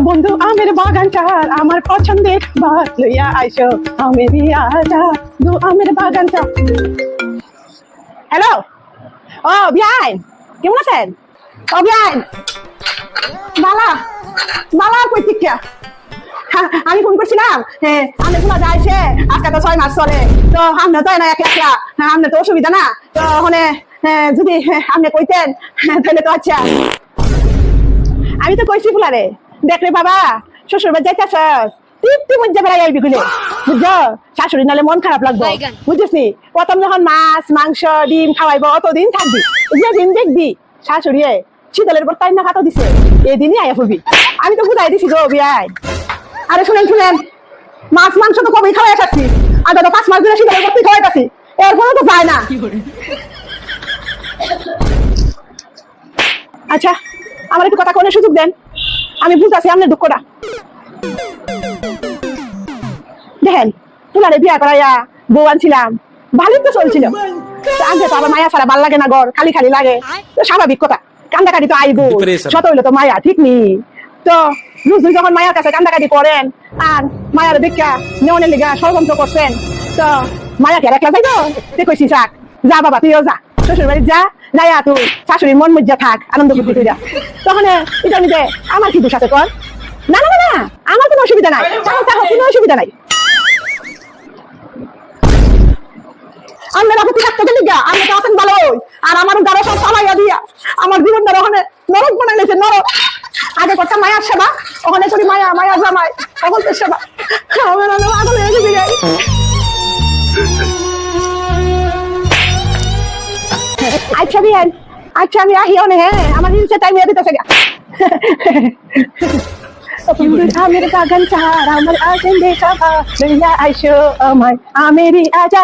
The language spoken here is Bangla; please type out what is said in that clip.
বন্ধু আমের বাগান চার আমার পছন্দের বাস লইয়া আইসো আমেরই আজা দু আমের বাগান চার। হ্যালো, ও বিয়াই কেমন আছেন? ও বিয়াই বালা বালা কই ঠিক আমি ফোন করছিলাম। হ্যাঁ আমি শোনা যাইছে আজকে তো 6 মাস চলে, তো আমরা তো না একলা আমরা তো অসুবিধা না, তো ওখানে যদি আপনি কইতেন তাহলে তো আচ্ছা। আমি তো কইছি ফুলারে দেখলে বাবা শ্বশুর বাড়ি যাইতেছ তৃপ্তি মধ্যে বেড়াই আইবি গুলে, বুঝছো? শাশুড়ি নালে মন খারাপ লাগবে, বুঝছিস? প্রথম যখন মাছ মাংস ডিম খাওয়াইবো অতদিন থাকবি, যেদিন দেখবি শাশুড়ি শীতলের পর তাই না খাতো দিছে এই দিনই আয়া ফুবি। আমি তো বুঝাই দিছি গো বিয়াই। আরে শুনেন শুনেন, মাছ মাংস তো কবেই খাওয়াই আসছি, আর তো 5 মাস ধরে শীতলের পর খাওয়াইতাছি, এরপরও তো যায় না। আচ্ছা আমার একটু কথা কোনের সুযোগ দেন, আমি বুঝতেছি আপনার দুঃখটা। দেখেন তুলারে বিয়া করাইয়া বউ আনছিলাম, ভালোই তো চলছিল, আনতে তো আবার মায়া ছাড়া ভাল লাগে না, ঘর খালি খালি লাগে, তো স্বাভাবিক কথা কান্দাকাটি তো আইবো, শত হইলো তো মায়া ঠিক নি। তো রুজু যখন মায়ার কাছে কান্দাকাটি করেন আর মায়ার দেখা নেওয়ানের লিগা ষড়যন্ত্র করছেন, তো মায়া কে একলা যাইব? কইছি থাক, যা বাবা তুইও যা শ্বশুর বাড়ি যা, যাইয়া তুই শাশুড়ির মন মজ্জা থাক আনন্দ করতে তুই যা। তখন এটা নিতে আমার কি দোষ আছে কর? না না না আমার কোনো অসুবিধা নাই, কোনো অসুবিধা নাই। আমরা রাখতে থাকতে গেলি গা আমি তো আছেন ভালো, আর আমার গাড়ি সব চালাইয়া দিয়া আমার জীবনটা ওখানে নরক বানাই লেছে, নরক। আগে করতাম মায়ার সেবা, ওখানে করি মায়া মায়া জামাই তখন তো সেবা, আমার আগলে এসে যাই। আচ্ছা বিয়ান, আচ্ছা আমি আহি অনে, হ্যাঁ আমার রিলসে টাইম হয়ে দিতেছে গা। আমের বাগান চার আমার আছেন দেখা লইয়া আইসো আমায় আমেরই আজা।